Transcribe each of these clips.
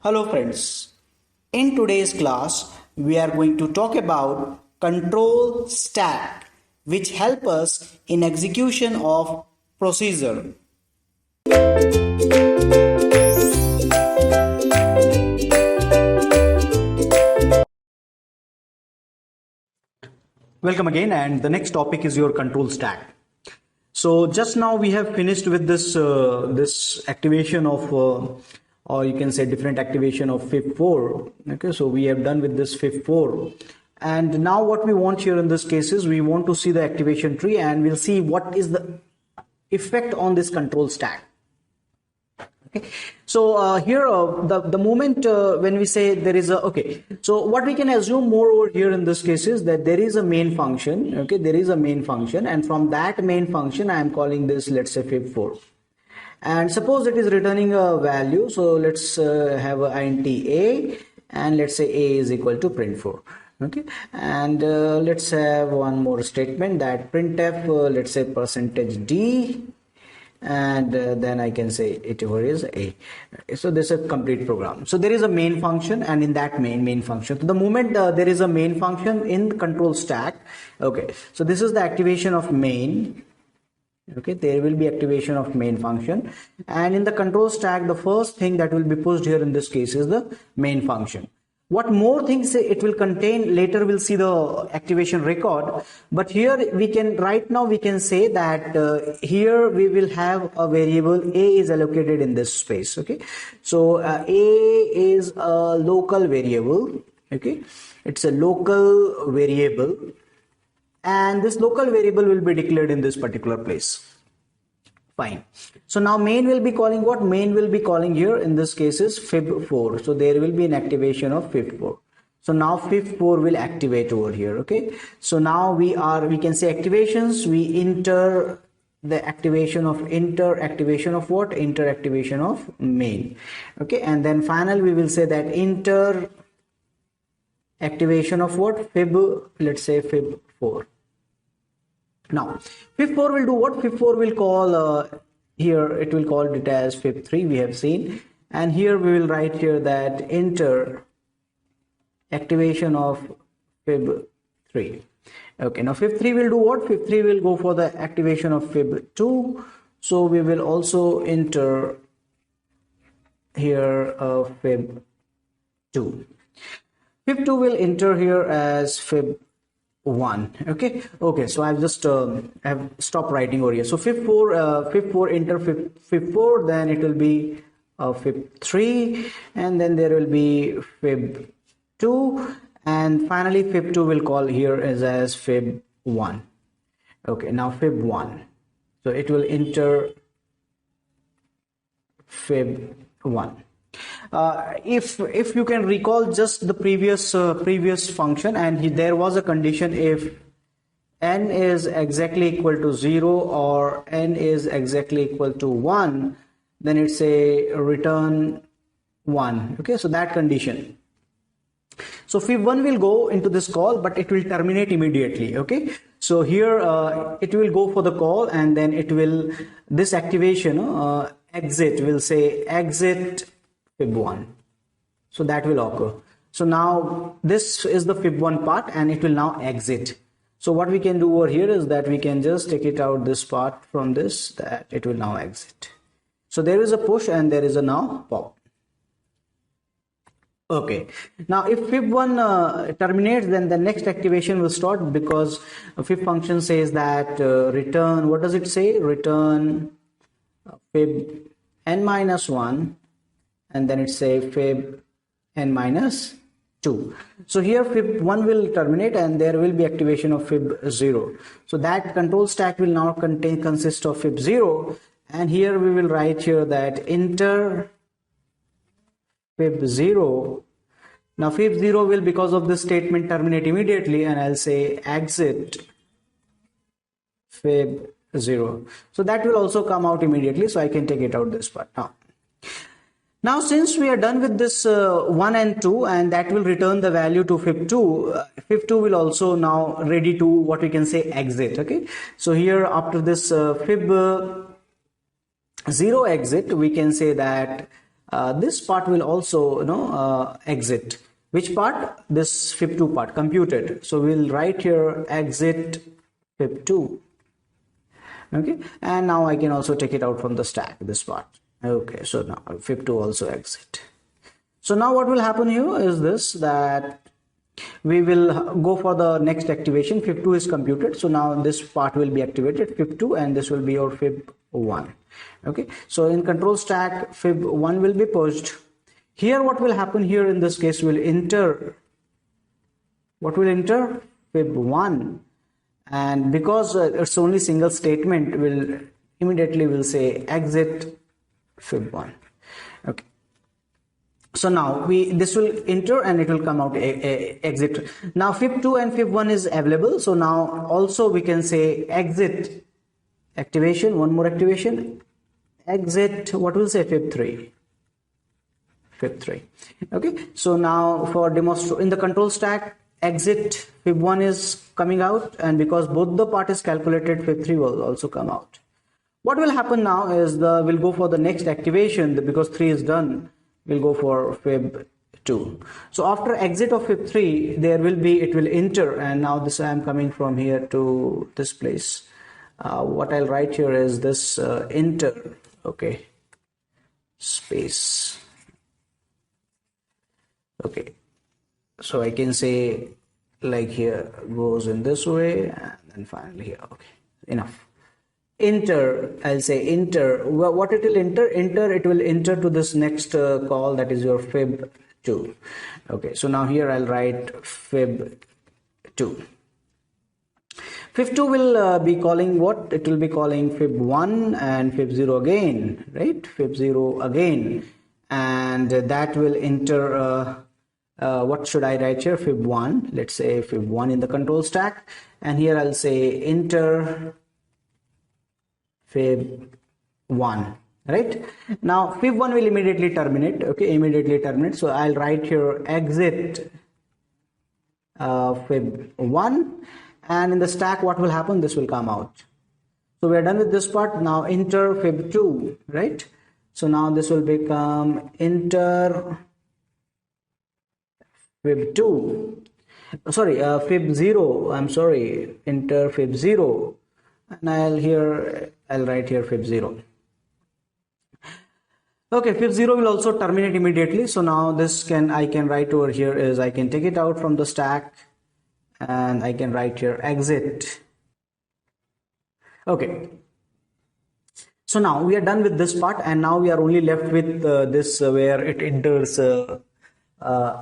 Hello friends, in today's class we are going to talk about control stack which help us in execution of procedure. Welcome again, and the next topic is your control stack. So just now we have finished with this activation of or you can say different activation of FIB4. Okay, so we have done with this FIB4, and now what we want here in this case is we want to see the activation tree, and we'll see what is the effect on this control stack. Okay, so here the moment when we say there is a so what we can assume more over here in this case is that there is a main function. Okay, there is a main function, and from that main function I am calling this, let's say, FIB4, and suppose it is returning a value. So let's have a int a, and let's say a is equal to print4. Okay, and let's have one more statement, that printf let's say %d, and then I can say it over is a. So this is a complete program. So there is a main function, and in that main function, so the moment there is a main function in the control stack. Okay, so this is the activation of main. Okay, there will be activation of main function, and in the control stack the first thing that will be pushed here in this case is the main function. What more things it will contain later, we'll see the activation record, but here we can, right now we can say that here we will have a variable a is allocated in this space. Okay, so a is a local variable. Okay, it's a local variable, and this local variable will be declared in this particular place. Fine. So now main will be calling what? Main will be calling here in this case is FIB4. So there will be an activation of FIB4. So now FIB4 will activate over here. Okay. So now we can say activations. We enter the activation of activation of what? Enter activation of main. Okay. And then final we will say that enter activation of what? Fib, let's say FIB4. Now FIB4 will do what? FIB4 will call here, it will call it as FIB3, we have seen, and here we will write here that enter activation of FIB3. Okay, now FIB3 will do what? FIB3 will go for the activation of FIB2. So we will also enter here FIB2. FIB2 will enter here as FIB1. Okay, so I've just have stopped writing over here. So FIB4 enter FIB4, then it will be FIB3, and then there will be FIB2, and finally FIB2 will call here as FIB1. Okay, now FIB1, so it will enter FIB1. If you can recall just the previous function, and there was a condition, if n is exactly equal to 0 or n is exactly equal to 1, then it's a return 1. Okay, so that condition. So FIB1 will go into this call, but it will terminate immediately. Okay, so here it will go for the call, and then it will, this activation exit will say exit FIB1. So that will occur. So now this is the FIB1 part, and it will now exit. So what we can do over here is that we can just take it out this part from this, that it will now exit. So there is a push and there is a now pop. Okay, now if FIB1 terminates, then the next activation will start, because a FIB function says that return, what does it say? Return FIB n minus 1, and then it say FIB n minus 2. So here FIB1 will terminate, and there will be activation of FIB0. So that control stack will now consist of FIB0, and here we will write here that enter FIB0. Now FIB0 will, because of this statement, terminate immediately, and I'll say exit FIB0. So that will also come out immediately, so I can take it out this part. Now since we are done with this 1 and 2, and that will return the value to FIB2, FIB2 will also now ready to, what we can say, exit. Okay, so here after this FIB0 exit, we can say that this part will also exit. Which part? This fib2 part, computed. So we'll write here exit fib2. Okay, and now I can also take it out from the stack, this part. Okay, so now fib2 also exit. So now what will happen here is this, that we will go for the next activation. fib2 is computed, so now this part will be activated, fib2, and this will be your fib1. Okay, so in control stack, fib1 will be pushed. Here what will happen here in this case, will enter, what will enter? fib1, and because it's only single statement, will immediately will say exit fib1. Okay, so now this will enter and it will come out exit. Now fib2 and fib1 is available, so now also we can say exit activation, one more activation, exit, what will say, fib3. Okay, so now for demonstration in the control stack, exit fib1 is coming out, and because both the part is calculated, fib3 will also come out. What will happen now is we'll go for the next activation, because 3 is done, we'll go for fib2. So after exit of fib3, it will enter, and now this I am coming from here to this place. What I'll write here is this enter, okay, space. Okay, so I can say like here goes in this way, and then finally here. Okay, enough. Enter, I'll say enter. What it will enter? It will enter to this next call, that is your fib2. Okay, so now here I'll write fib2. fib2 will be calling what? It will be calling fib1 and fib0 again, right? fib0 again, and that will enter. What should I write here? fib1. Let's say fib1 in the control stack, and here I'll say enter fib1, right? Now fib1 will immediately terminate. Okay, immediately terminate. So I'll write here exit fib1, and in the stack what will happen? This will come out. So we are done with this part. Now enter fib2, right? So now this will become enter fib2, sorry, fib0, I'm sorry, enter fib0, and I'll write here fib0. Okay, fib0 will also terminate immediately. So now I can write over here is I can take it out from the stack, and I can write here exit. Okay, so now we are done with this part, and now we are only left with this where it enters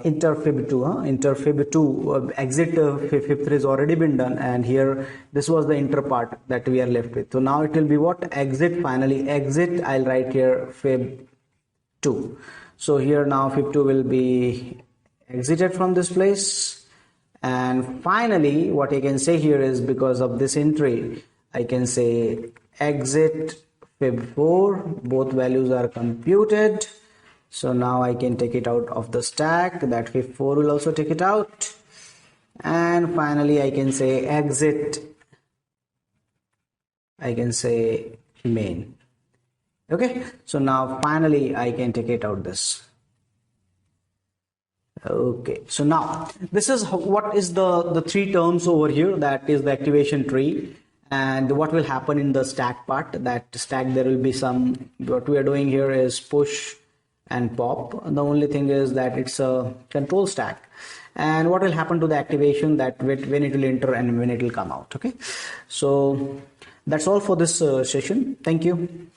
enter fib2. Enter fib2, exit fib3 has already been done, and here this was the enter part that we are left with. So now it will be what? Exit, finally exit. I'll write here fib2. So here now fib2 will be exited from this place, and finally what I can say here is, because of this entry, I can say exit fib4. Both values are computed. So now I can take it out of the stack, that fib4 will also take it out, and finally I can say exit, I can say main. Okay, so now finally I can take it out this. Okay, so now this is what is the three terms over here, that is the activation tree. And what will happen in the stack part, that stack there will be some, what we are doing here is push and pop. The only thing is that it's a control stack, and what will happen to the activation, that when it will enter and when it will come out. Okay, so that's all for this session. Thank you.